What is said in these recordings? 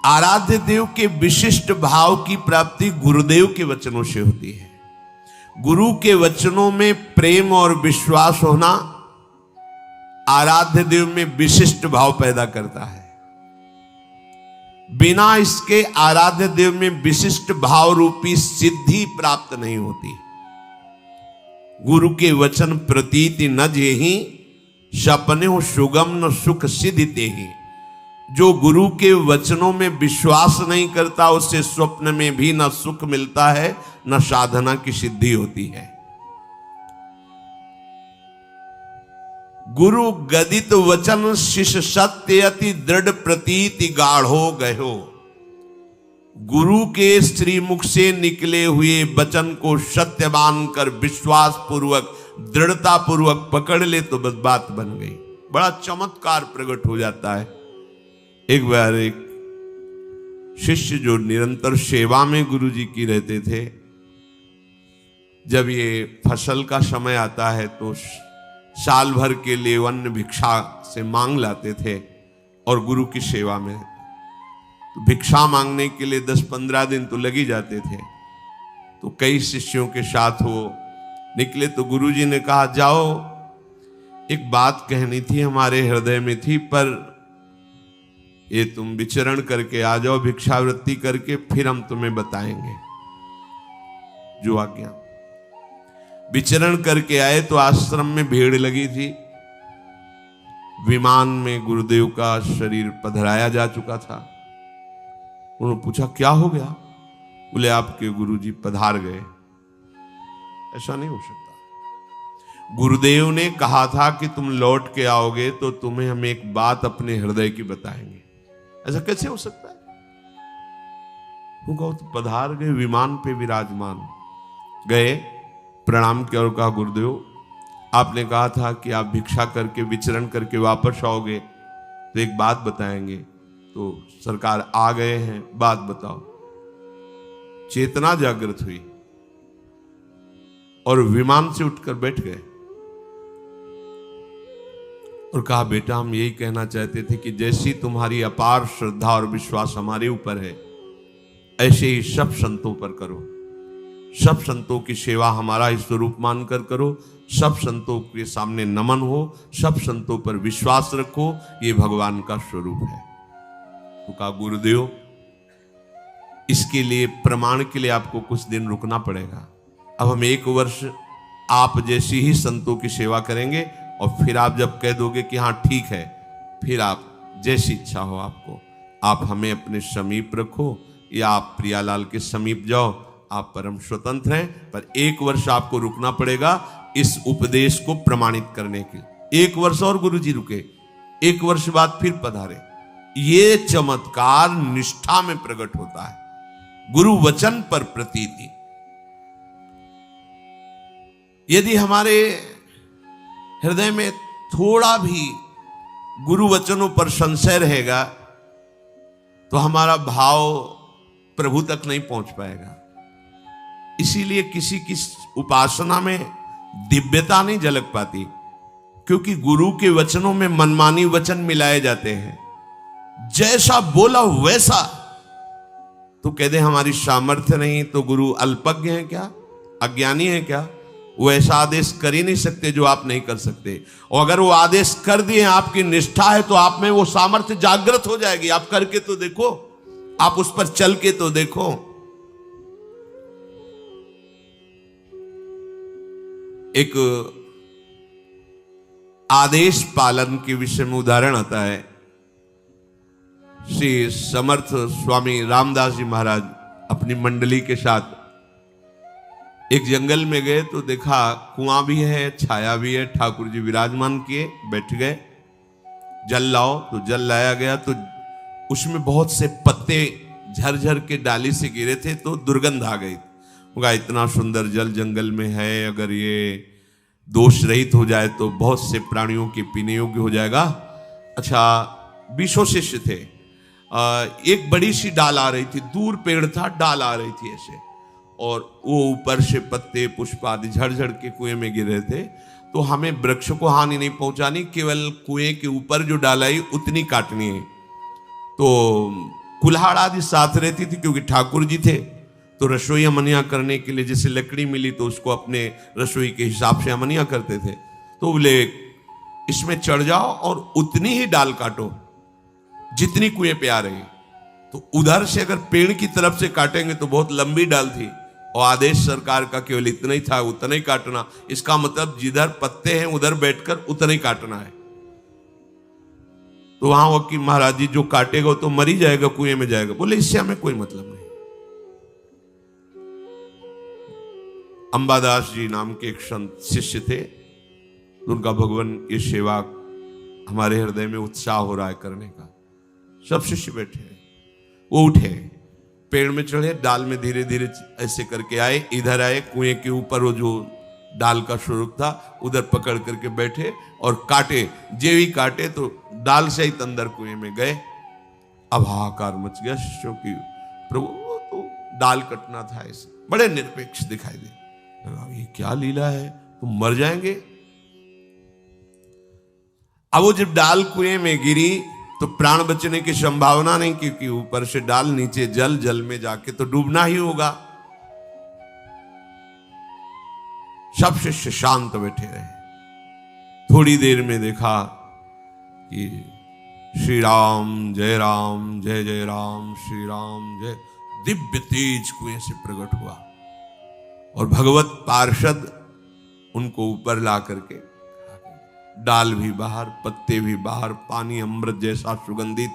आराध्य देव के विशिष्ट भाव की प्राप्ति गुरुदेव के वचनों से होती है। गुरु के वचनों में प्रेम और विश्वास होना आराध्य देव में विशिष्ट भाव पैदा करता है। बिना इसके आराध्य देव में विशिष्ट भाव रूपी सिद्धि प्राप्त नहीं होती। गुरु के वचन प्रतीति न जेहि सपने हो सुगम न सुख सिद्धि तेहि। जो गुरु के वचनों में विश्वास नहीं करता उसे स्वप्न में भी न सुख मिलता है न साधना की सिद्धि होती है। गुरु गदित वचन शिष्य सत्य अति दृढ़ प्रतीति गाढ़ो गयो। गुरु के श्रीमुख से निकले हुए वचन को सत्य मानकर विश्वास पूर्वक दृढ़ता पूर्वक पकड़ ले तो बस बात बन गई। बड़ा चमत्कार प्रकट हो जाता है। एक बार एक शिष्य जो निरंतर सेवा में गुरु जी की रहते थे, जब ये फसल का समय आता है तो साल भर के लिए अन्न भिक्षा से मांग लाते थे और गुरु की सेवा में तो भिक्षा मांगने के लिए 10-15 दिन तो लग ही जाते थे। तो कई शिष्यों के साथ वो निकले तो गुरु जी ने कहा, जाओ एक बात कहनी थी, हमारे हृदय में थी, पर ये तुम विचरण करके आ जाओ, भिक्षावृत्ति करके, फिर हम तुम्हें बताएंगे जो आज्ञा। विचरण करके आए तो आश्रम में भीड़ लगी थी। विमान में गुरुदेव का शरीर पधराया जा चुका था। उन्होंने पूछा क्या हो गया? बोले आपके गुरुजी पधार गए। ऐसा नहीं हो सकता। गुरुदेव ने कहा था कि तुम लौट के आओगे तो तुम्हें हम एक बात अपने हृदय की बताएंगे। ऐसा कैसे हो सकता है? वो कहो तो पधार गए, विमान पे विराजमान गए, प्रणाम किया और कहा, गुरुदेव आपने कहा था कि आप भिक्षा करके विचरण करके वापस आओगे तो एक बात बताएंगे। तो सरकार आ गए हैं, बात बताओ। चेतना जागृत हुई और विमान से उठकर बैठ गए और कहा, बेटा हम यही कहना चाहते थे कि जैसी तुम्हारी अपार श्रद्धा और विश्वास हमारे ऊपर है, ऐसे ही सब संतों पर करो। सब संतों की सेवा हमारा ही स्वरूप मानकर करो। सब संतों के सामने नमन हो, सब संतों पर विश्वास रखो, ये भगवान का स्वरूप है। तो कहा, गुरुदेव इसके लिए प्रमाण के लिए आपको कुछ दिन रुकना पड़ेगा। अब हम 1 वर्ष आप जैसी ही संतों की सेवा करेंगे और फिर आप जब कह दोगे कि हाँ ठीक है, फिर आप जैसी इच्छा हो आपको, आप हमें अपने समीप रखो या आप प्रियालाल के समीप जाओ, आप परम स्वतंत्र हैं, पर 1 वर्ष आपको रुकना पड़ेगा इस उपदेश को प्रमाणित करने के। 1 वर्ष और गुरु जी रुके, 1 वर्ष बाद फिर पधारे। ये चमत्कार निष्ठा में प्रकट होता है, गुरु वचन पर प्रतीति। यदि हमारे हृदय में थोड़ा भी गुरु वचनों पर संशय रहेगा तो हमारा भाव प्रभु तक नहीं पहुंच पाएगा। इसीलिए किसी की उपासना में दिव्यता नहीं झलक पाती, क्योंकि गुरु के वचनों में मनमानी वचन मिलाए जाते हैं। जैसा बोला वैसा, तो कहते हमारी सामर्थ्य नहीं, तो गुरु अल्पज्ञ है क्या, अज्ञानी है क्या? वो ऐसा आदेश कर ही नहीं सकते जो आप नहीं कर सकते। और अगर वो आदेश कर दिए, आपकी निष्ठा है, तो आप में वो सामर्थ्य जागृत हो जाएगी। आप करके तो देखो, आप उस पर चल के तो देखो। एक आदेश पालन के विषय में उदाहरण आता है। श्री समर्थ स्वामी रामदास जी महाराज अपनी मंडली के साथ एक जंगल में गए तो देखा कुआं भी है, छाया भी है, ठाकुर जी विराजमान किए, बैठ गए। जल लाओ, तो जल लाया गया तो उसमें बहुत से पत्ते झरझर के डाली से गिरे थे, तो दुर्गंध आ गई। होगा इतना सुंदर जल जंगल में है, अगर ये दोष रहित हो जाए तो बहुत से प्राणियों के पीने योग्य हो जाएगा। अच्छा, 20 शिष्य थे। एक बड़ी सी डाल आ रही थी, दूर पेड़ था, डाल आ रही थी ऐसे, और वो ऊपर से पत्ते पुष्प आदि झड़झड़ के कुएं में गिर रहे थे। तो हमें वृक्ष को हानि नहीं पहुंचानी, केवल कुएं के ऊपर जो डाल आई उतनी काटनी है। तो कुल्हाड़ आदि साथ रहती थी, क्योंकि ठाकुर जी थे तो रसोई अमनिया करने के लिए जैसे लकड़ी मिली तो उसको अपने रसोई के हिसाब से अमनिया करते थे। तो बोले इसमें चढ़ जाओ और उतनी ही डाल काटो जितनी कुएं पे आ रही। तो उधर से अगर पेड़ की तरफ से काटेंगे तो बहुत लंबी डाल थी और आदेश सरकार का केवल इतना ही था, उतना ही काटना। इसका मतलब जिधर पत्ते हैं उधर बैठकर उतना ही काटना है। तो वहां वकील महाराज जी जो काटेगा तो मर ही जाएगा, कुएं में जाएगा। बोले इससे हमें कोई मतलब नहीं। अंबादास जी नाम के एक संत शिष्य थे, उनका भगवान की सेवा हमारे हृदय में उत्साह हो रहा है करने का। सब शिष्य बैठे हैं, वो उठे, पेड़ में चढ़े, डाल में धीरे धीरे ऐसे करके आए, इधर आए, कुएं के ऊपर वो जो डाल का स्वरूप था उधर पकड़ करके बैठे और काटे। जे भी काटे तो डाल से ही अंदर कुएं में गए। अब हाहाकार मच गया शिष्यों की, प्रभु वो तो डाल कटना था। ऐसे बड़े निरपेक्ष दिखाई दे, ये क्या लीला है, तुम मर जाएंगे। अब वो जब डाल कुएं में गिरी तो प्राण बचने की संभावना नहीं, क्योंकि ऊपर से डाल, नीचे जल, जल में जाके तो डूबना ही होगा। सब शिष्य शांत बैठे रहे। थोड़ी देर में देखा कि श्री राम जय जय राम, श्री राम जय, दिव्य तेज कुएं से प्रकट हुआ और भगवत पार्षद उनको ऊपर ला करके, डाल भी बाहर, पत्ते भी बाहर, पानी अमृत जैसा सुगंधित,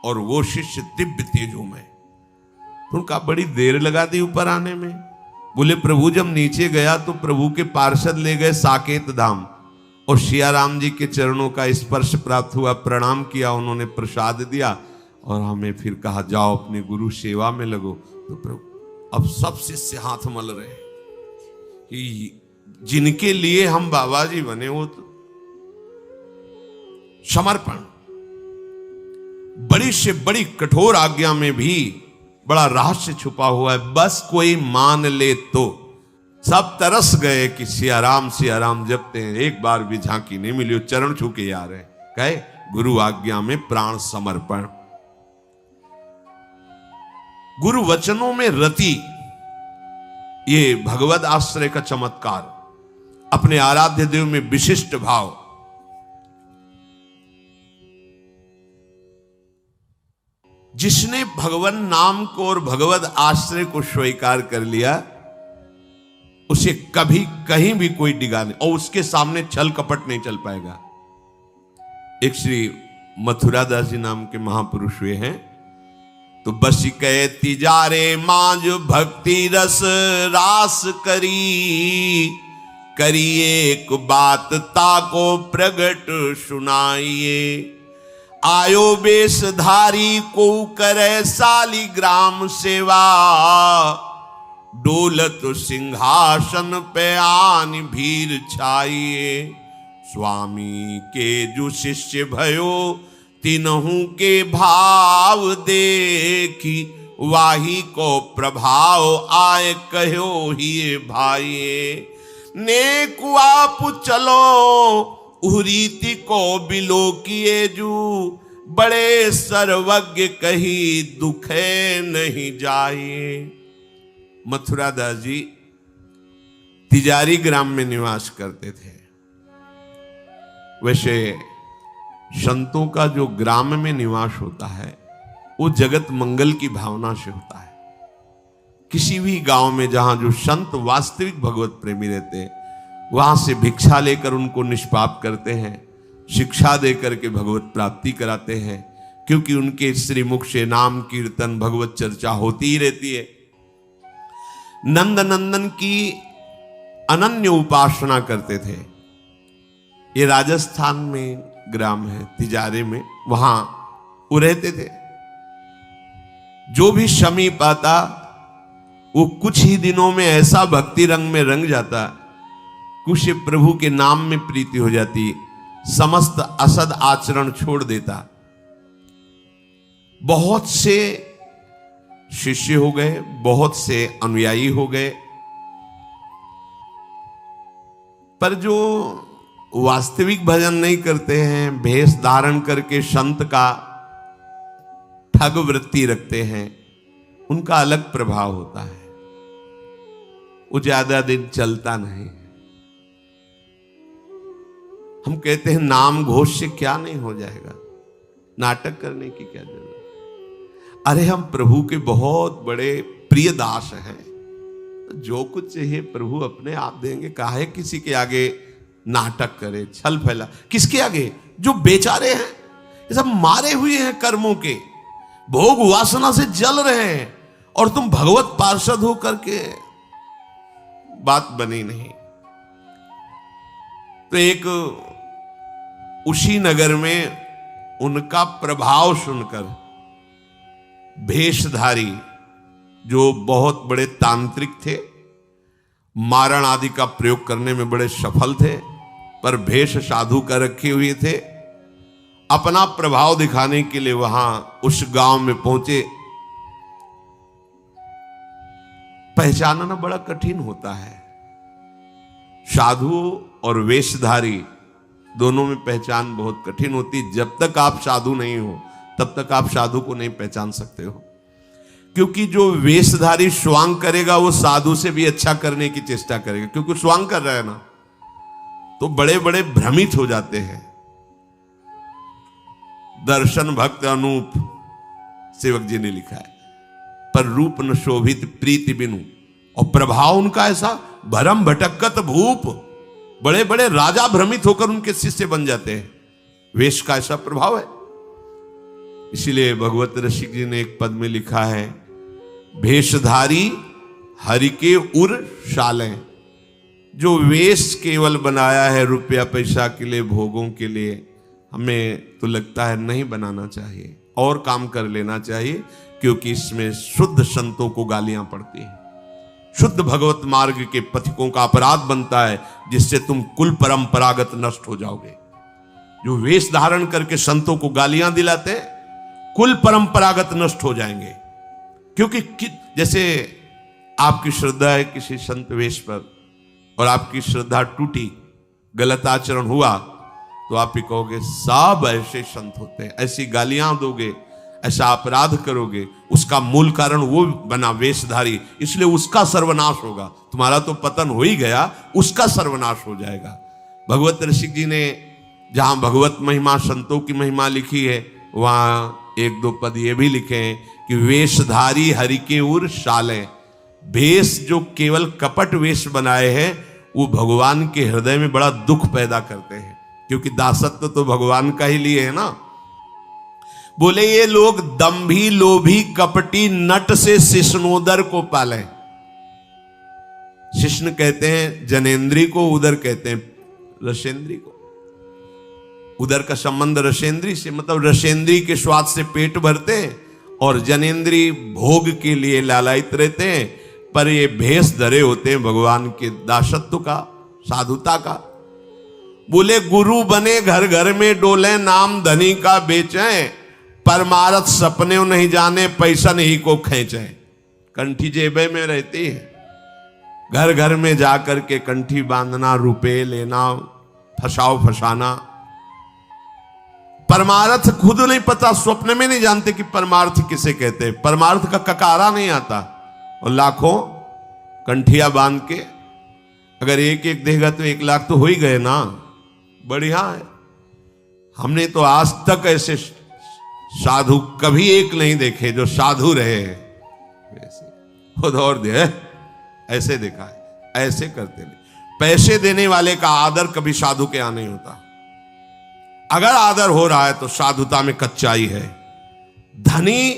और वो शिष्य दिव्य तेजों में। तो उनका बड़ी देर लगा दी ऊपर आने में। बोले प्रभु जब नीचे गया तो प्रभु के पार्षद ले गए साकेत धाम और सिया राम जी के चरणों का स्पर्श प्राप्त हुआ, प्रणाम किया, उन्होंने प्रसाद दिया और हमें फिर कहा जाओ अपने गुरु सेवा में लगो। तो प्रभु अब सब शिष्य हाथ मल रहे कि जिनके लिए हम बाबा जी बने वो तो समर्पण। बड़ी से बड़ी कठोर आज्ञा में भी बड़ा रहस्य छुपा हुआ है, बस कोई मान ले तो। सब तरस गए कि सिया राम जपते हैं, एक बार भी झांकी नहीं मिली, चरण छू के आ रहे, कहे गुरु आज्ञा में प्राण समर्पण। गुरु वचनों में रति, ये भगवत आश्रय का चमत्कार, अपने आराध्य देव में विशिष्ट भाव। जिसने भगवान नाम को और भगवत आश्रय को स्वीकार कर लिया उसे कभी कहीं भी कोई डिगा नहीं, और उसके सामने छल कपट नहीं चल पाएगा। एक श्री मथुरा दास जी नाम के महापुरुष हुए हैं, तो बस कहे तिजारे मांझ भक्ति रस रास करिए एक बात ताको प्रगट सुनाइए। आयो बेशधारी को करे सालिग्राम सेवा, डोलत सिंहासन पे आन भीर छाइए। स्वामी के जो शिष्य भयो तिनहु के भाव देखी, वाही को प्रभाव आए कहो ही भाइये। नेक आप चलो उरीति को बिलो किए जू, बड़े सर्वज्ञ कही दुखे नहीं जाइए। मथुरा दास जी तिजारी ग्राम में निवास करते थे। वैसे संतों का जो ग्राम में निवास होता है वो जगत मंगल की भावना से होता है। किसी भी गांव में जहां जो संत वास्तविक भगवत प्रेमी रहते हैं वहां से भिक्षा लेकर उनको निष्पाप करते हैं, शिक्षा देकर के भगवत प्राप्ति कराते हैं, क्योंकि उनके श्रीमुख से नाम कीर्तन भगवत चर्चा होती ही रहती है। नंद नंदन की अनन्य उपासना करते थे। ये राजस्थान में ग्राम है तिजारे में, वहां वो रहते थे। जो भी समीप आता वो कुछ ही दिनों में ऐसा भक्ति रंग में रंग जाता, कुछ प्रभु के नाम में प्रीति हो जाती, समस्त असद आचरण छोड़ देता। बहुत से शिष्य हो गए, बहुत से अनुयायी हो गए, पर जो वास्तविक भजन नहीं करते हैं, भेष धारण करके संत का ठग वृत्ति रखते हैं, उनका अलग प्रभाव होता है, वो ज्यादा दिन चलता नहीं है। हम कहते हैं नाम घोष से क्या नहीं हो जाएगा, नाटक करने की क्या जरूरत। अरे हम प्रभु के बहुत बड़े प्रिय दास हैं, जो कुछ चाहिए प्रभु अपने आप देंगे। काहे किसी के आगे नाटक करे, छल फैला। किसके आगे? जो बेचारे हैं, ये सब मारे हुए हैं कर्मों के, भोग वासना से जल रहे हैं, और तुम भगवत पार्षद हो करके बात बनी नहीं। तो एक उसी नगर में उनका प्रभाव सुनकर भेषधारी, जो बहुत बड़े तांत्रिक थे, मारण आदि का प्रयोग करने में बड़े सफल थे, पर भेष साधु का रखे हुए थे, अपना प्रभाव दिखाने के लिए वहां उस गांव में पहुंचे। पहचानना बड़ा कठिन होता है, साधु और वेशधारी दोनों में पहचान बहुत कठिन होती। जब तक आप साधु नहीं हो तब तक आप साधु को नहीं पहचान सकते हो, क्योंकि जो वेशधारी स्वांग करेगा वो साधु से भी अच्छा करने की चेष्टा करेगा, क्योंकि स्वांग कर रहा है ना, तो बड़े बड़े भ्रमित हो जाते हैं। दर्शन भक्त अनूप सेवक जी ने लिखा है, पर रूप न शोभित प्रीति बिनु, और प्रभाव उनका ऐसा भरम भटकत भूप, बड़े बड़े राजा भ्रमित होकर उनके शिष्य बन जाते हैं। वेश का ऐसा प्रभाव है। इसीलिए भगवत रसिक जी ने एक पद में लिखा है, भेषधारी हरि के उर शालें। जो वेश केवल बनाया है रुपया पैसा के लिए, भोगों के लिए, हमें तो लगता है नहीं बनाना चाहिए, और काम कर लेना चाहिए, क्योंकि इसमें शुद्ध संतों को गालियां पड़ती हैं, शुद्ध भगवत मार्ग के पथिकों का अपराध बनता है, जिससे तुम कुल परंपरागत नष्ट हो जाओगे। जो वेश धारण करके संतों को गालियां दिलाते हैं, कुल परंपरागत नष्ट हो जाएंगे। क्योंकि जैसे आपकी श्रद्धा है किसी संत वेश पर, और आपकी श्रद्धा टूटी, गलत आचरण हुआ, तो आप ही कहोगे सब ऐसे संत होते हैं, ऐसी गालियां दोगे, ऐसा अपराध करोगे, उसका मूल कारण वो बना वेशधारी, इसलिए उसका सर्वनाश होगा। तुम्हारा तो पतन हो ही गया, उसका सर्वनाश हो जाएगा। भगवत रसिक जी ने जहां भगवत महिमा, संतों की महिमा लिखी है, वहां एक दो पद ये भी लिखे हैं कि वेशधारी हरि के उर शालें। वेश जो केवल कपट वेश बनाए हैं, वो भगवान के हृदय में बड़ा दुख पैदा करते हैं, क्योंकि दासत्व तो भगवान का ही लिए है ना। बोले ये लोग दंभी लोभी कपटी नट से शिष्णोदर को पाले। शिष्ण कहते हैं जनेन्द्री को, उदर कहते हैं रसेंद्री को। उदर का संबंध रसेंद्री से, मतलब रसेंद्री के स्वाद से पेट भरते हैं, और जनेन्द्री भोग के लिए लालायित रहते हैं, पर ये भेष धरे होते हैं भगवान के दासत्व का, साधुता का। बोले गुरु बने घर घर में डोले, नाम धनी का बेचें, परमारथ सपने नहीं जाने, पैसा नहीं को खींचे। कंठी जेबे में रहती है, घर घर में जाकर के कंठी बांधना, रुपए लेना, फसाओ फसाना। परमार्थ खुद नहीं पता, स्वप्न में नहीं जानते कि परमार्थ किसे कहते हैं, परमार्थ का ककारा नहीं आता, और लाखों कंठिया बांध के अगर एक एक देगा तो 1 लाख तो हो ही गए ना, बढ़िया है। हमने तो आज तक ऐसे साधु कभी एक नहीं देखे जो साधु रहे हैं। खुद और दे ऐसे देखा है, ऐसे करते नहीं। पैसे देने वाले का आदर कभी साधु के यहां नहीं होता। अगर आदर हो रहा है तो साधुता में कच्चाई है। धनी,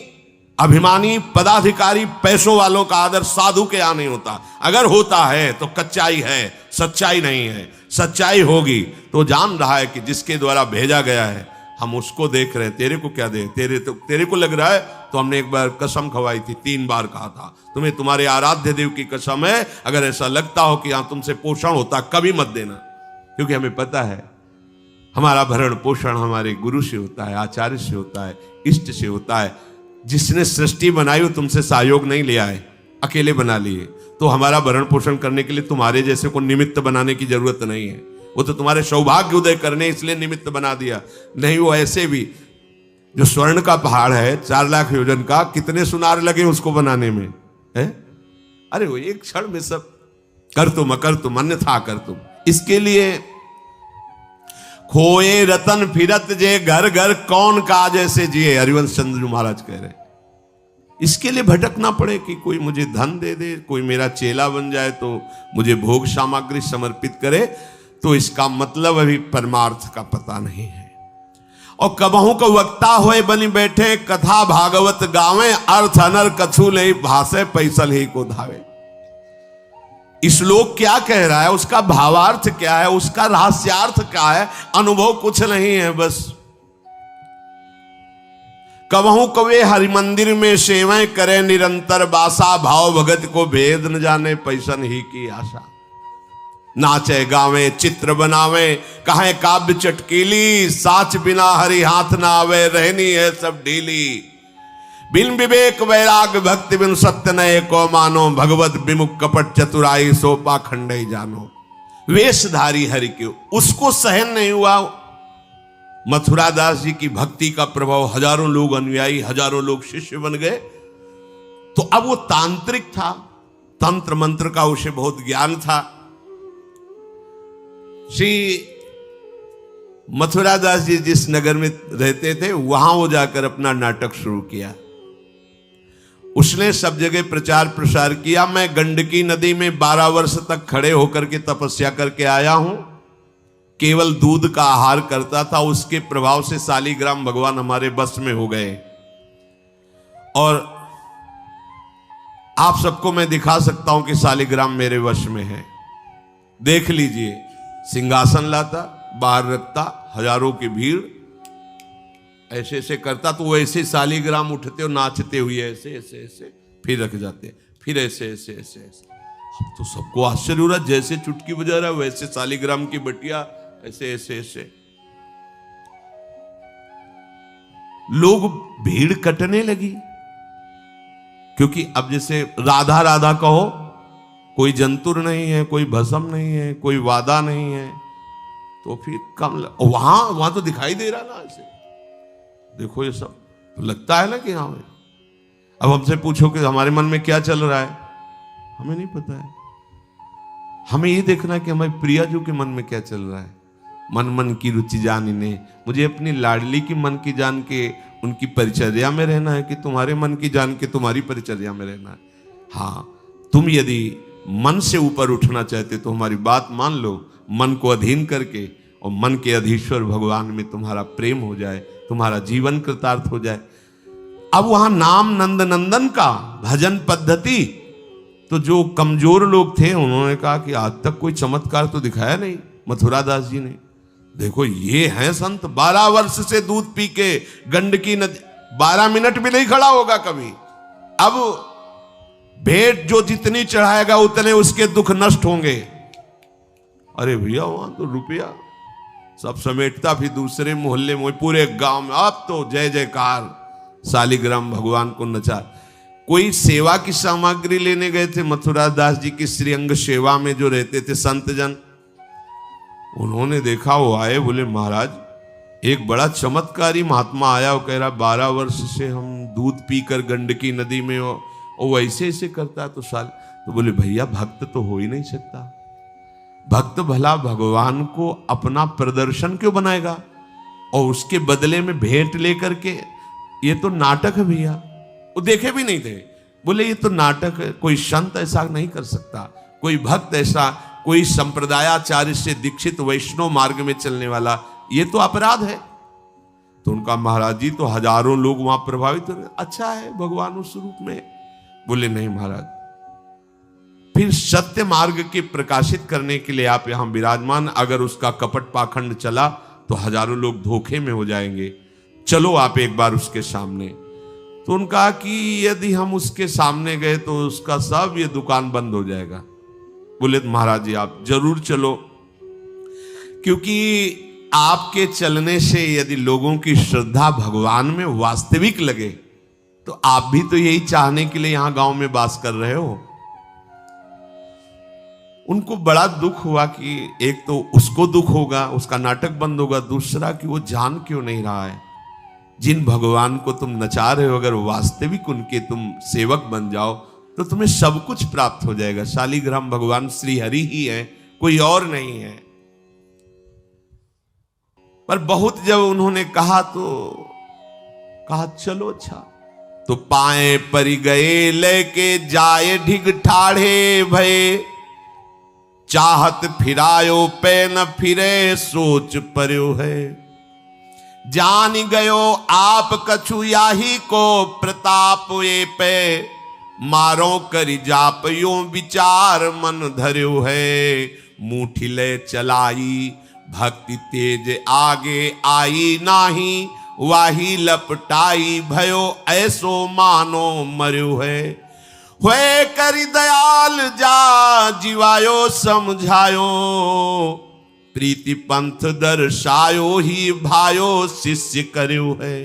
अभिमानी, पदाधिकारी, पैसों वालों का आदर साधु के यहां नहीं होता। अगर होता है तो कच्चाई है, सच्चाई नहीं है। सच्चाई होगी तो जान रहा है कि जिसके द्वारा भेजा गया है हम उसको देख रहे हैं। तेरे को क्या दे, तेरे को लग रहा है तो हमने एक बार कसम खवाई थी, 3 बार कहा था तुम्हें तुम्हारे आराध्य देव की कसम है, अगर ऐसा लगता हो कि यहां तुमसे पोषण होता कभी मत देना, क्योंकि हमें पता है हमारा भरण पोषण हमारे गुरु से होता है, आचार्य से होता है, इष्ट से होता है। जिसने सृष्टि बनाई वो तुमसे सहयोग नहीं लिया है, अकेले बना लिए। तो हमारा भरण पोषण करने के लिए तुम्हारे जैसे को निमित्त बनाने की जरूरत नहीं है। वो तो तुम्हारे सौभाग्य उदय करने इसलिए निमित्त बना दिया, नहीं वो ऐसे भी जो स्वर्ण का पहाड़ है 4 लाख योजन का, कितने सुनार लगे उसको बनाने में है? अरे वो एक क्षण में सब कर तुम अन्यथा कर तुम। इसके लिए खोए रतन फिरत जे घर घर कौन काज ऐसे जिए, हरिवंश चंद्र महाराज कह रहे। इसके लिए भटकना पड़े कि कोई मुझे धन दे दे, कोई मेरा चेला बन जाए तो मुझे भोग सामग्री समर्पित करे, तो इसका मतलब अभी परमार्थ का पता नहीं है। और कबहू को वक्ता होए बनी बैठे, कथा भागवत गावे, अर्थ अनर कछु ले भाषे, पैसल ही को धावे। श्लोक क्या कह रहा है, उसका भावार्थ क्या है, उसका रहस्यार्थ क्या है, अनुभव कुछ नहीं है। बस कबहू कवे हरि मंदिर में सेवाएं करे निरंतर बासा, भाव भगत को भेद न जाने पैसन ही की आशा। नाचे गावे चित्र बनावे कहे काव्य चटकीली, साच बिना हरि हाथ ना आवे, रहनी है सब ढीली। बिन विवेक वैराग भक्ति बिन सत्य नये को मानो, भगवत विमुख कपट चतुराई सो पाखंड जानो। वेशधारी हरि के उसको सहन नहीं हुआ। मथुरा दास जी की भक्ति का प्रभाव, हजारों लोग अनुयायी, हजारों लोग शिष्य बन गए। तो अब वो तांत्रिक था, तंत्र मंत्र का उसे बहुत ज्ञान था। श्री मथुरा दास जी जिस नगर में रहते थे वहां वो जाकर अपना नाटक शुरू किया। उसने सब जगह प्रचार प्रसार किया। मैं गंडकी नदी में 12 वर्ष तक खड़े होकर के तपस्या करके आया हूं, केवल दूध का आहार करता था। उसके प्रभाव से शालिग्राम भगवान हमारे बस में हो गए। और आप सबको मैं दिखा सकता हूं कि शालिग्राम मेरे वश में है। देख लीजिए, सिंहासन लाता, बाहर रखता, हजारों की भीड़, ऐसे ऐसे करता तो वो ऐसे शालिग्राम उठते और नाचते हुए ऐसे ऐसे ऐसे, फिर रख जाते, फिर ऐसे ऐसे ऐसे ऐसे। अब तो सबको आश्चर्य हो रहा, जैसे चुटकी बजा रहा है वैसे शालिग्राम की बटिया ऐसे ऐसे ऐसे। लोग भीड़ कटने लगी, क्योंकि अब जैसे राधा राधा कहो, कोई जंतुर नहीं है, कोई भस्म नहीं है, कोई वादा नहीं है, तो फिर कम वहां तो दिखाई दे रहा ना ऐसे। देखो ये सब तो लगता है ना कि हाँ। अब हमसे पूछो कि हमारे मन में क्या चल रहा है, हमें नहीं पता है। हमें ये देखना कि हमारे प्रियाजू के मन में क्या चल रहा है। मन मन की रुचि जानिने, मुझे अपनी लाडली की मन की जान के उनकी परिचर्या में रहना है कि तुम्हारे मन की जान के तुम्हारी परिचर्या में रहना है। हाँ, तुम यदि मन से ऊपर उठना चाहते तो हमारी बात मान लो, मन को अधीन करके, और मन के अधीश्वर भगवान में तुम्हारा प्रेम हो जाए, तुम्हारा जीवन कृतार्थ हो जाए। अब वहां नाम नंद नंदन का भजन पद्धति, तो जो कमजोर लोग थे उन्होंने कहा कि आज तक कोई चमत्कार तो दिखाया नहीं मथुरा दास जी ने। देखो ये हैं संत, 12 वर्ष से दूध पी के गंडकी नदी, 12 मिनट भी नहीं खड़ा होगा कभी। अब भेंट जो जितनी चढ़ाएगा उतने उसके दुख नष्ट होंगे। अरे भैया वहां तो रुपया सब समेटता, फिर दूसरे मोहल्ले में, पूरे गांव में अब तो जय जयकार, शालिग्राम भगवान को नचा। कोई सेवा की सामग्री लेने गए थे मथुरा दास जी की श्रीअंग सेवा में जो रहते थे संत जन, उन्होंने देखा, वो आए, बोले महाराज एक बड़ा चमत्कारी महात्मा आया, वो कह रहा 12 वर्ष से हम दूध पीकर गंडकी नदी में, वो ऐसे ऐसे करता तो साल। तो बोले भैया भक्त तो हो ही नहीं सकता, भक्त भला भगवान को अपना प्रदर्शन क्यों बनाएगा और उसके बदले में भेंट लेकर के, ये तो नाटक है भैया। वो देखे भी नहीं थे, बोले ये तो नाटक है, कोई संत ऐसा नहीं कर सकता, कोई भक्त ऐसा, कोई संप्रदायाचार्य से दीक्षित वैष्णव मार्ग में चलने वाला, ये तो अपराध है। तो उनका महाराज जी तो हजारों लोग वहां प्रभावित हो रहे, अच्छा है भगवान उस रूप में। बोले नहीं महाराज, फिर सत्य मार्ग के प्रकाशित करने के लिए आप यहां विराजमान, अगर उसका कपट पाखंड चला तो हजारों लोग धोखे में हो जाएंगे, चलो आप एक बार उसके सामने। तो उनका कि यदि हम उसके सामने गए तो उसका सब ये दुकान बंद हो जाएगा। बोले महाराज जी आप जरूर चलो, क्योंकि आपके चलने से यदि लोगों की श्रद्धा भगवान में वास्तविक लगे तो आप भी तो यही चाहने के लिए यहां गांव में वास कर रहे हो। उनको बड़ा दुख हुआ कि एक तो उसको दुख होगा, उसका नाटक बंद होगा, दूसरा कि वो जान क्यों नहीं रहा है जिन भगवान को तुम नचा रहे हो, अगर वास्तविक उनके तुम सेवक बन जाओ तो तुम्हें सब कुछ प्राप्त हो जाएगा। शालिग्राम भगवान श्री हरि ही है, कोई और नहीं है। पर बहुत जब उन्होंने कहा तो कहा चलो अच्छा, तो पाए परि गए लेके जाए ढिग ठाढ़े भये, चाहत फिरायो पे न फिरे सोच पर्यो है, जान गयो आप कछु याही को प्रताप ये पे, मारो करि जाप यो विचार मन धर्यो है, मुठी ले चलाई भक्ति तेज आगे आई नाही, वाही लपटाई भयो ऐसो मानो मर्यो है, हुए करि दयाल जा जीवायो समझायो, प्रीति पंथ दर्शायो ही भायो शिष्य कर्यो है।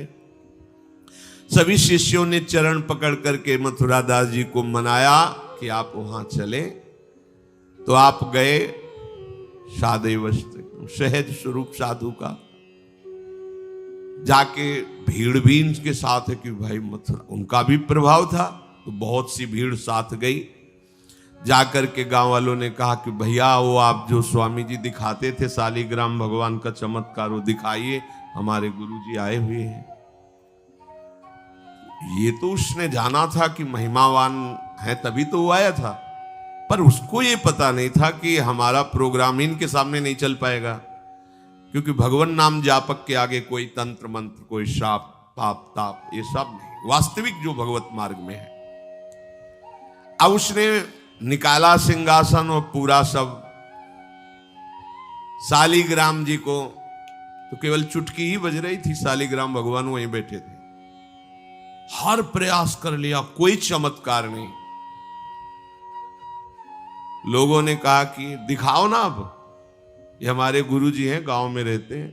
सभी शिष्यों ने चरण पकड़ करके मथुरा दास जी को मनाया कि आप वहां चले। तो आप गए सादैवस्त्र सहज स्वरूप साधु का, जाके भीड़ भी इनके साथ है कि भाई मथुरा, उनका भी प्रभाव था तो बहुत सी भीड़ साथ गई। जाकर के गांव वालों ने कहा कि भैया वो आप जो स्वामी जी दिखाते थे शालिग्राम भगवान का चमत्कार वो दिखाइए, हमारे गुरुजी आए हुए हैं। ये तो उसने जाना था कि महिमावान है तभी तो वो आया था, पर उसको ये पता नहीं था कि हमारा प्रोग्राम इनके सामने नहीं चल पाएगा, क्योंकि भगवान नाम जापक के आगे कोई तंत्र मंत्र, कोई श्राप पाप ताप ये सब नहीं, वास्तविक जो भगवत मार्ग में है। अब उसने निकाला सिंहासन और पूरा सब शालिग्राम जी को, तो केवल चुटकी ही बज रही थी, शालिग्राम भगवान वहीं बैठे थे। हर प्रयास कर लिया, कोई चमत्कार नहीं। लोगों ने कहा कि दिखाओ ना, अब ये हमारे गुरुजी हैं, गांव में रहते हैं।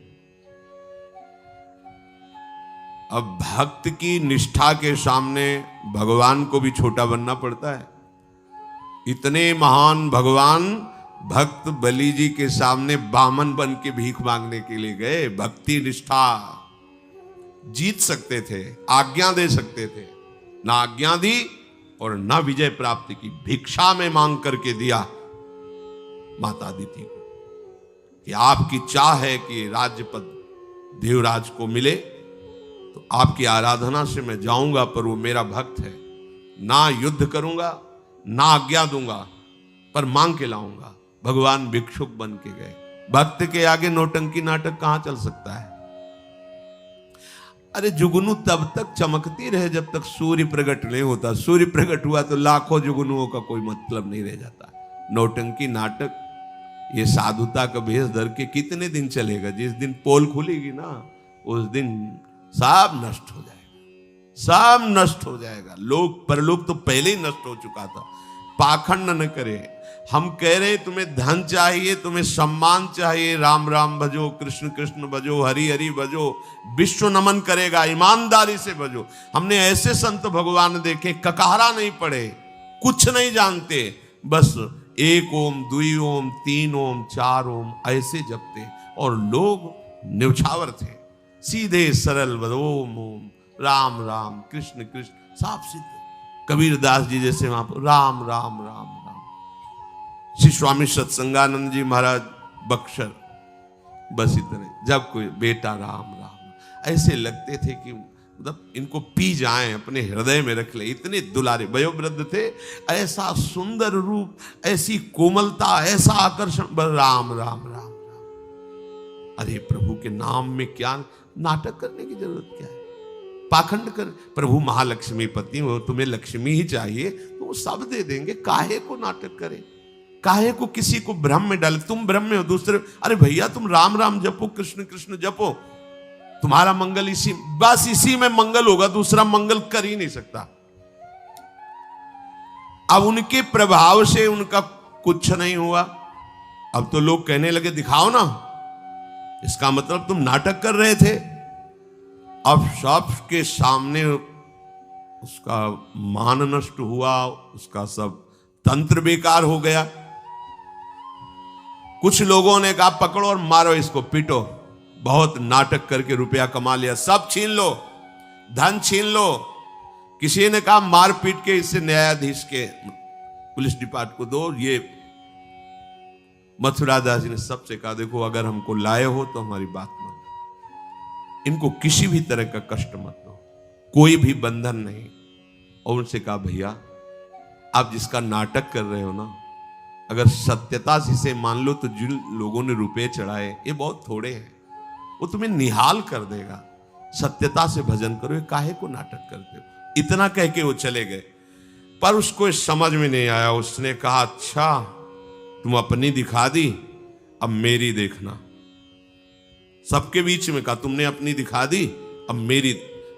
अब भक्त की निष्ठा के सामने भगवान को भी छोटा बनना पड़ता है। इतने महान भगवान भक्त बलि जी के सामने बामन बन के भीख मांगने के लिए गए। भक्ति निष्ठा जीत सकते थे, आज्ञा दे सकते थे, ना आज्ञा दी और ना विजय प्राप्त की। भिक्षा में मांग करके दिया माता अदिति को कि आपकी चाह है कि राज्य पद देवराज को मिले, तो आपकी आराधना से मैं जाऊंगा, पर वो मेरा भक्त है, ना युद्ध करूंगा ना आज्ञा दूंगा, पर मांग के लाऊंगा। भगवान भिक्षुक बन के गए। भक्त के आगे नौटंकी नाटक कहां चल सकता है? अरे जुगनू तब तक चमकती रहे जब तक सूर्य प्रकट नहीं होता। सूर्य प्रकट हुआ तो लाखों जुगनुओं का कोई मतलब नहीं रह जाता। नौटंकी नाटक ये साधुता का भेष धर के कितने दिन चलेगा? जिस दिन पोल खुलेगी ना उस दिन सब नष्ट हो जाएगा, सब नष्ट हो जाएगा। लोग परलोक तो पहले ही नष्ट हो चुका था। पाखंड न करे। हम कह रहे तुम्हें धन चाहिए, तुम्हें सम्मान चाहिए, राम राम भजो, कृष्ण कृष्ण भजो, हरि हरि भजो, विश्व नमन करेगा, ईमानदारी से भजो। हमने ऐसे संत भगवान देखे, ककारा नहीं पड़े, कुछ नहीं जानते, बस एक ओम, दुई ओम, तीन ओम, चार ओम ऐसे जपते, और लोग न्यौछावर थे, सीधे सरल ओम ओम, राम राम, कृष्ण कृष्ण, साफ सीधे। कबीरदास जी जैसे वहां पर राम राम राम राम। श्री स्वामी सत्संगानंद जी महाराज बक्सर, बस इतने। जब कोई बेटा राम राम, ऐसे लगते थे कि मतलब इनको पी जाएं, अपने हृदय में रख ले। इतने दुलारे वयोवृद्ध थे, ऐसा सुंदर रूप, ऐसी कोमलता, ऐसा आकर्षण, बस राम राम राम राम। अरे प्रभु के नाम में क्या नाटक करने की जरूरत क्या है? पाखंड कर। प्रभु महालक्ष्मी पति हो, तुम्हें लक्ष्मी ही चाहिए तो वो सब दे देंगे। काहे को नाटक करे? काहे को किसी को भ्रम में डाले? तुम भ्रम में हो, दूसरे, अरे भैया तुम राम राम जपो, कृष्ण कृष्ण जपो, तुम्हारा मंगल इसी, बस इसी में मंगल होगा, दूसरा मंगल कर ही नहीं सकता। अब उनके प्रभाव से उनका कुछ नहीं हुआ। अब तो लोग कहने लगे दिखाओ ना, इसका मतलब तुम नाटक कर रहे थे। अब सबके सामने उसका मान नष्ट हुआ, उसका सब तंत्र बेकार हो गया। कुछ लोगों ने कहा पकड़ो और मारो इसको, पीटो, बहुत नाटक करके रुपया कमा लिया, सब छीन लो, धन छीन लो। किसी ने कहा मार पीट के इसे न्यायाधीश के पुलिस डिपार्टमेंट को दो। ये मथुरा दास जी ने सबसे कहा देखो अगर हमको लाए हो तो हमारी बात मानो, इनको किसी भी तरह का कष्ट मत दो, कोई भी बंधन नहीं। और उनसे कहा भैया आप जिसका नाटक कर रहे हो ना, अगर सत्यता से इसे मान लो तो जिन लोगों ने रुपए चढ़ाए ये बहुत थोड़े हैं, वो तुम्हें निहाल कर देगा। सत्यता से भजन करो, ये काहे को नाटक करते हो। इतना कह के वो चले गए, पर उसको समझ में नहीं आया। उसने कहा अच्छा तुम अपनी दिखा दी, अब मेरी देखना। सबके बीच में कहा तुमने अपनी दिखा दी, अब मेरी।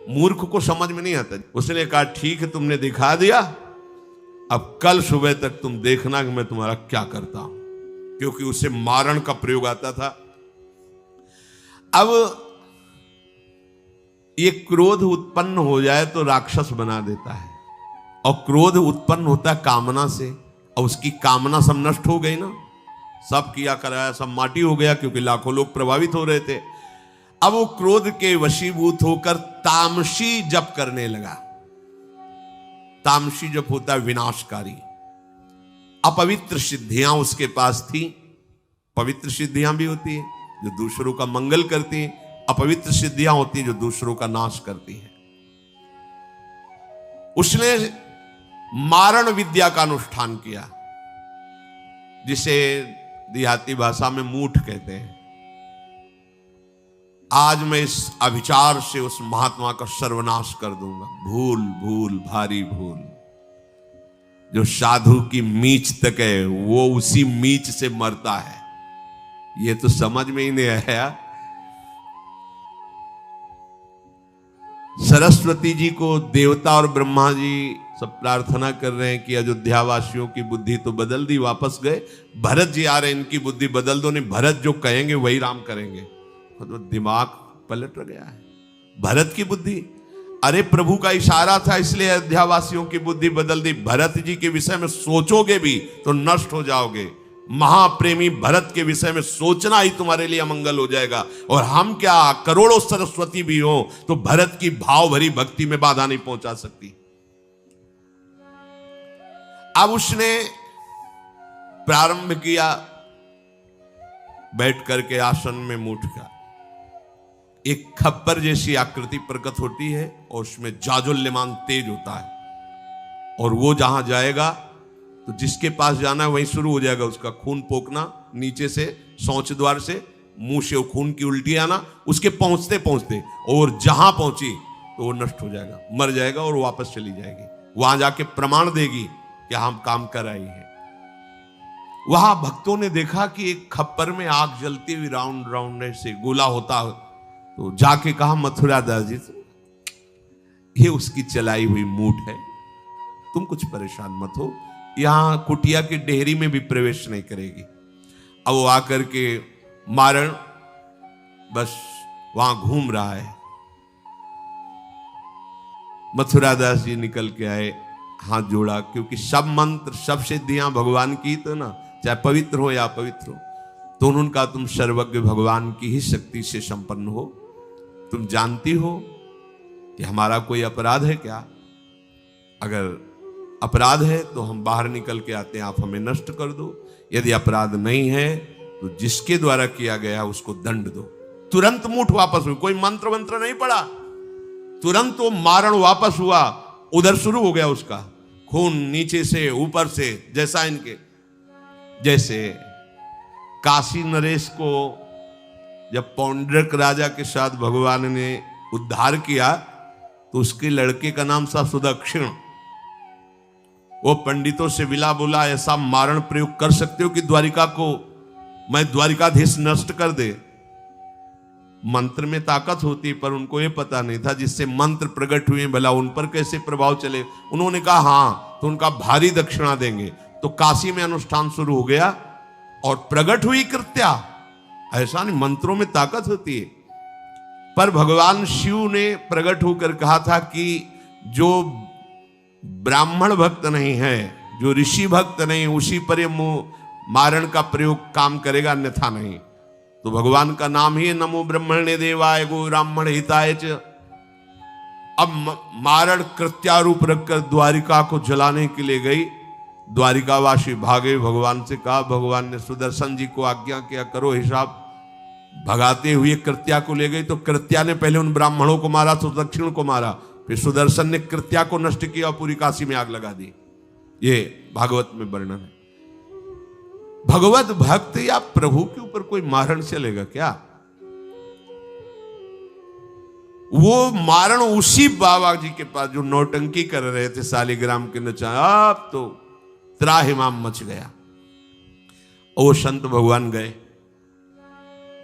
मूर्ख को समझ में नहीं आता। उसने कहा ठीक है तुमने दिखा दिया, अब कल सुबह तक तुम देखना कि मैं तुम्हारा क्या करता हूं, क्योंकि उसे मारण का प्रयोग आता था। अब ये क्रोध उत्पन्न हो जाए तो राक्षस बना देता है, और क्रोध उत्पन्न होता है कामना से, और उसकी कामना सब नष्ट हो गई ना, सब किया कराया सब माटी हो गया, क्योंकि लाखों लोग प्रभावित हो रहे थे। अब वो क्रोध के वशीभूत होकर तामसी जप करने लगा। तामसी जप होता है विनाशकारी। अपवित्र सिद्धियां उसके पास थी। पवित्र सिद्धियां भी होती है जो दूसरों का मंगल करती हैं, अपवित्र सिद्धियां होती हैं जो दूसरों का नाश करती हैं। उसने मारण विद्या का अनुष्ठान किया, जिसे देहाती भाषा में मूठ कहते हैं। आज मैं इस अभिचार से उस महात्मा का सर्वनाश कर दूंगा। भूल भूल भारी भूल। जो साधु की मीच तक है वो उसी मीच से मरता है, ये तो समझ में ही नहीं आया। सरस्वती जी को देवता और ब्रह्मा जी सब प्रार्थना कर रहे हैं कि अयोध्या वासियों की बुद्धि तो बदल दी, वापस गए। भरत जी आ रहे हैं, इनकी बुद्धि बदल दो, नहीं भरत जो कहेंगे वही राम करेंगे। तो दिमाग पलट गया है भरत की बुद्धि। अरे प्रभु का इशारा था इसलिए अयोध्या वासियों की बुद्धि बदल दी। भरत जी के विषय में सोचोगे भी तो नष्ट हो जाओगे। महाप्रेमी भरत के विषय में सोचना ही तुम्हारे लिए अमंगल हो जाएगा। और हम क्या करोड़ों सरस्वती भी हो तो भरत की भाव भरी भक्ति में बाधा नहीं पहुंचा सकती। अब उसने प्रारंभ किया, बैठ करके आसन में मूठ का एक खप्पर जैसी आकृति प्रकट होती है, और उसमें जाजुल्यमान तेज होता है। और वो जहां जाएगा तो जिसके पास जाना है वहीं शुरू हो जाएगा उसका खून पोकना, नीचे से शौच द्वार से मुंह से खून की उल्टी आना, उसके पहुंचते पहुंचते, और जहां पहुंची तो वो नष्ट हो जाएगा, मर जाएगा और वापस चली जाएगी। वहां जाके प्रमाण देगी कि हम काम कर आई है। वहां भक्तों ने देखा कि एक खप्पर में आग जलती हुई राउंड राउंड से गोला होता, तो जाके कहा मथुरा दास जी ये उसकी चलाई हुई मूठ है, तुम कुछ परेशान मत हो, यहां कुटिया की डेहरी में भी प्रवेश नहीं करेगी। अब वो आकर के मारण बस वहां घूम रहा है। मथुरा दास जी निकल के आए, हाथ जोड़ा, क्योंकि सब मंत्र सब सिद्धियां भगवान की, तो ना चाहे पवित्र हो या अपवित्र हो, तो उनका तुम सर्वज्ञ भगवान की ही शक्ति से संपन्न हो। तुम जानती हो कि हमारा कोई अपराध है क्या? अगर अपराध है तो हम बाहर निकल के आते हैं, आप हमें नष्ट कर दो। यदि अपराध नहीं है तो जिसके द्वारा किया गया उसको दंड दो। तुरंत मूठ वापस हुई, कोई मंत्र मंत्र नहीं पड़ा, तुरंत वो मारण वापस हुआ। उधर शुरू हो गया उसका खून, नीचे से ऊपर से, जैसा इनके जैसे काशी नरेश को जब पौंड्रक राजा के साथ भगवान ने उद्धार किया तो उसके लड़के का नाम था सुदक्षिण। वो पंडितों से विला बोला ऐसा मारण प्रयोग कर सकते हो कि द्वारिका को मैं द्वारिकाधीश नष्ट कर दे। मंत्र में ताकत होती, पर उनको ये पता नहीं था जिससे मंत्र प्रकट हुए भला उन पर कैसे प्रभाव चले। उन्होंने कहा हाँ, तो उनका भारी दक्षिणा देंगे। तो काशी में अनुष्ठान शुरू हो गया और प्रकट हुई कृत्या। ऐसा नहीं, मंत्रों में ताकत होती है। पर भगवान शिव ने प्रकट होकर कहा था कि जो ब्राह्मण भक्त नहीं है, जो ऋषि भक्त नहीं, उसी पर ये मारण का प्रयोग काम करेगा, अन्यथा नहीं। तो भगवान का नाम ही है नमो ब्रह्मणे देवाय गो ब्राह्मण हिताय च। अब मारण कृत्यारूप रखकर द्वारिका को जलाने के लिए गई। द्वारिकावासी भागे, भगवान से कहा, भगवान ने सुदर्शन जी को आज्ञा किया करो हिसाब। भगाते हुए कृत्या को ले गई तो कृत्या ने पहले उन ब्राह्मणों को मारा, सुदक्षिण को मारा, फिर सुदर्शन ने कृत्या को नष्ट किया और पूरी काशी में आग लगा दी। ये भागवत में वर्णन है। भगवत भक्त या प्रभु के ऊपर कोई मारण चलेगा क्या? वो मारण उसी बाबा जी के पास जो नौटंकी कर रहे थे शालिग्राम के नचा, अब तो त्राहिमाम मच गया। और वो संत भगवान गए,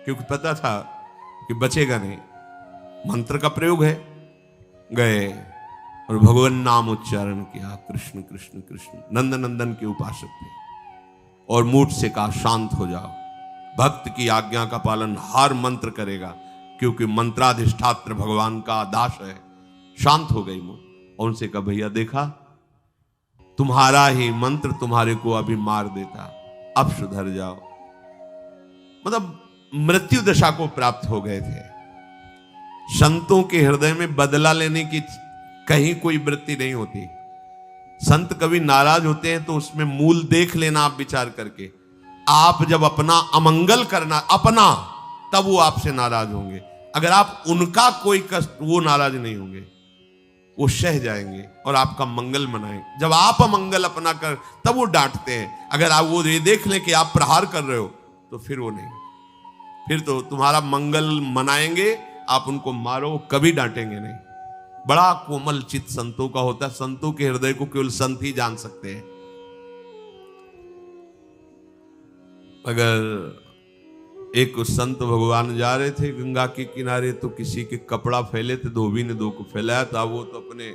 क्योंकि पता था कि बचेगा नहीं, मंत्र का प्रयोग है। गए और भगवान नाम उच्चारण किया, कृष्ण कृष्ण कृष्ण। नंद नंदन के उपासक थे और मूठ से कहा शांत हो जाओ। भक्त की आज्ञा का पालन हर मंत्र करेगा, क्योंकि मंत्राधिष्ठात्र भगवान का दास है। शांत हो गई मूठ और उनसे कहा, भैया देखा, तुम्हारा ही मंत्र तुम्हारे को अभी मार देता, अब सुधर जाओ। मतलब मृत्यु दशा को प्राप्त हो गए थे। संतों के हृदय में बदला लेने की कहीं कोई वृत्ति नहीं होती। संत कभी नाराज होते हैं तो उसमें मूल देख लेना आप विचार करके। आप जब अपना अमंगल करना अपना, तब वो आपसे नाराज होंगे। अगर आप उनका कोई कष्ट, वो नाराज नहीं होंगे, वो सह जाएंगे और आपका मंगल मनाएंगे। जब आप अमंगल अपना कर, तब वो डांटते हैं। अगर आप वो ये देख लें कि आप प्रहार कर रहे हो, तो फिर वो नहीं, फिर तो तुम्हारा मंगल मनाएंगे, आप उनको मारो, कभी डांटेंगे नहीं। बड़ा कोमल चित्त संतों का होता है। संतों के हृदय को केवल संत ही जान सकते हैं। अगर एक संत भगवान जा रहे थे गंगा के किनारे, तो किसी के कपड़ा फैले थे, धोबी ने दो को फैलाया था। वो तो अपने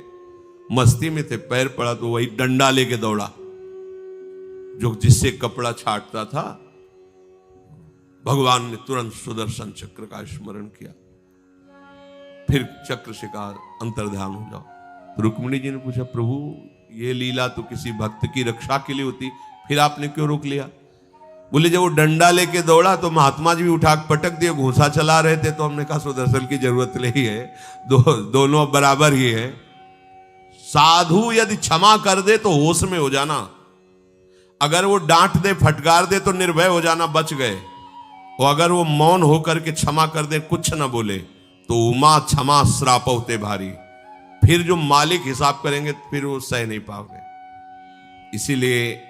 मस्ती में थे, पैर पड़ा तो वही डंडा लेके दौड़ा जो जिससे कपड़ा छाटता था। भगवान ने तुरंत सुदर्शन चक्र का स्मरण किया, फिर चक्र से कहा अंतर्ध्यान हो जाओ। तो रुक्मिणी जी ने पूछा, प्रभु ये लीला तो किसी भक्त की रक्षा के लिए होती, फिर आपने क्यों रोक लिया? बोले जब वो डंडा लेके दौड़ा तो महात्मा जी भी उठा पटक दिए, घूंसा चला रहे थे, तो हमने कहा सुदर्शन की जरूरत नहीं है, दोनों बराबर ही है। साधु यदि क्षमा कर दे तो होश में हो जाना, अगर वो डांट दे फटकार दे तो निर्भय हो जाना, बच गए। और अगर वो मौन होकर के क्षमा कर दे, कुछ न बोले, तो उमा क्षमा श्राप होते भारी। फिर जो मालिक हिसाब करेंगे फिर वो सह नहीं पाओगे। इसीलिए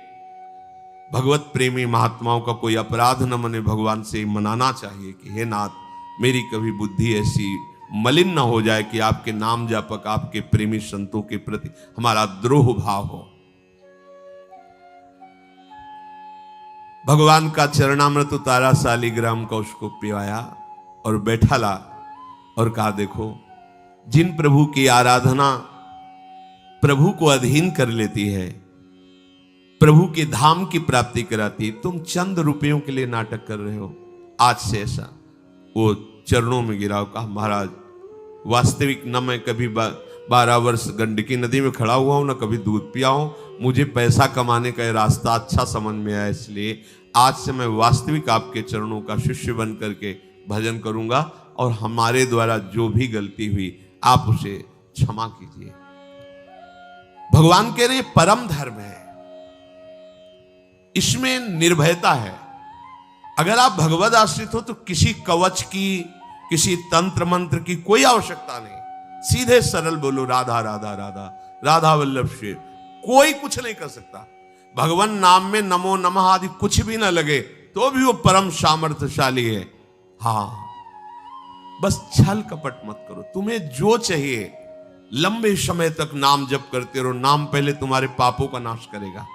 भगवत प्रेमी महात्माओं का कोई अपराध न मने, भगवान से मनाना चाहिए कि हे नाथ, मेरी कभी बुद्धि ऐसी मलिन न हो जाए कि आपके नाम जापक, आपके प्रेमी संतों के प्रति हमारा द्रोह भाव हो। भगवान का चरणामृत उतारा, शालिग्राम का उसको पिवाया और बैठा ला और कहा, देखो जिन प्रभु की आराधना प्रभु को अधीन कर लेती है, प्रभु के धाम की प्राप्ति कराती, तुम चंद रुपयों के लिए नाटक कर रहे हो। आज से ऐसा वो चरणों में गिरा, कहा महाराज वास्तविक न मैं कभी 12 वर्ष गंडकी नदी में खड़ा हुआ हूं, न कभी दूध पिया हूं। मुझे पैसा कमाने का रास्ता अच्छा समझ में आया, इसलिए आज से मैं वास्तविक आपके चरणों का शिष्य बन करके भजन करूंगा, और हमारे द्वारा जो भी गलती हुई आप उसे क्षमा कीजिए। भगवान कह रहे हैं परम धर्म है, इसमें निर्भयता है। अगर आप भगवद आश्रित हो तो किसी कवच की, किसी तंत्र मंत्र की कोई आवश्यकता नहीं। सीधे सरल बोलो राधा राधा राधा, राधा वल्लभ शेर, कोई कुछ नहीं कर सकता। भगवान नाम में नमो नमः आदि कुछ भी ना लगे तो भी वो परम सामर्थ्यशाली है। हाँ, बस छल कपट मत करो। तुम्हें जो चाहिए लंबे समय तक नाम जप करते रहो। नाम पहले तुम्हारे पापों का नाश करेगा।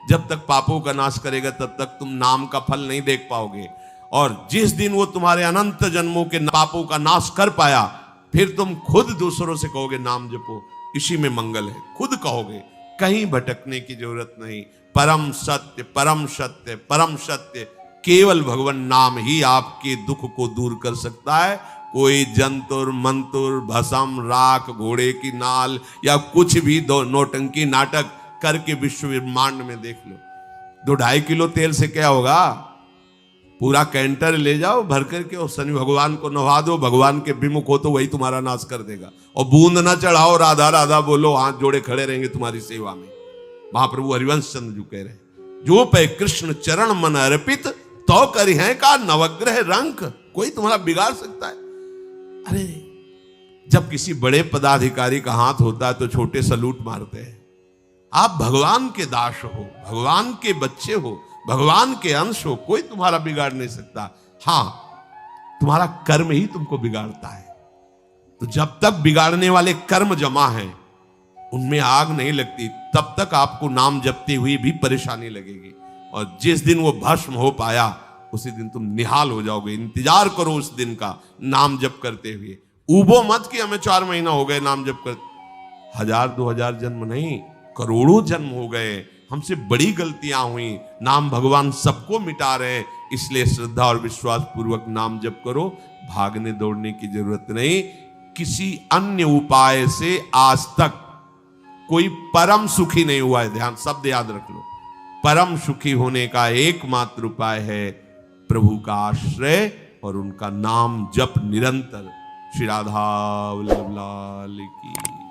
जब तक पापों का नाश करेगा तब तक तुम नाम का फल नहीं देख पाओगे। और जिस दिन वो तुम्हारे अनंत जन्मों के पापों का नाश कर पाया, फिर तुम खुद दूसरों से कहोगे नाम जपो, इसी में मंगल है। खुद कहोगे, कहीं भटकने की जरूरत नहीं। परम सत्य परम सत्य परम सत्य, केवल भगवान नाम ही आपके दुख को दूर कर सकता है। कोई जंतुर मंतुर भसम राख घोड़े की नाल या कुछ भी दो नौटंकी नाटक करके विश्व ब्रह्मांड में देख लो, 2-2.5 किलो तेल से क्या होगा? पूरा कैंटर ले जाओ भर करके और शनि भगवान को नवा दो, भगवान के विमुख हो तो वही तुम्हारा नाश कर देगा। और बूंद ना चढ़ाओ, राधा राधा बोलो, हाथ जोड़े खड़े रहेंगे तुम्हारी सेवा में। महाप्रभु हरिवंश चंद्र जी कह रहे हैं, जो पे कृष्ण चरण मन अर्पित तो करी है का नवग्रह रंक। कोई तुम्हारा बिगाड़ सकता है? अरे जब किसी बड़े पदाधिकारी का हाथ होता है तो छोटे सलूट मारते हैं। आप भगवान के दास हो, भगवान के बच्चे हो, भगवान के अंश हो, कोई तुम्हारा बिगाड़ नहीं सकता। हां, तुम्हारा कर्म ही तुमको बिगाड़ता है। तो जब तक बिगाड़ने वाले कर्म जमा हैं, उनमें आग नहीं लगती, तब तक आपको नाम जपते हुए भी परेशानी लगेगी। और जिस दिन वो भस्म हो पाया, उसी दिन तुम निहाल हो जाओगे। इंतजार करो उस दिन का, नाम जप करते हुए। ऊबो मत कि हमें 4 महीना हो गए नाम जप कर। 1000-2000 जन्म नहीं, करोड़ों जन्म हो गए, हमसे बड़ी गलतियां हुई। नाम भगवान सबको मिटा रहे, इसलिए श्रद्धा और विश्वास पूर्वक नाम जप करो। भागने दौड़ने की जरूरत नहीं। किसी अन्य उपाय से आज तक कोई परम सुखी नहीं हुआ है। ध्यान, शब्द याद रख लो। परम सुखी होने का एकमात्र उपाय है प्रभु का आश्रय और उनका नाम जप निरंतर। श्री राधा वल्लभ लाल की।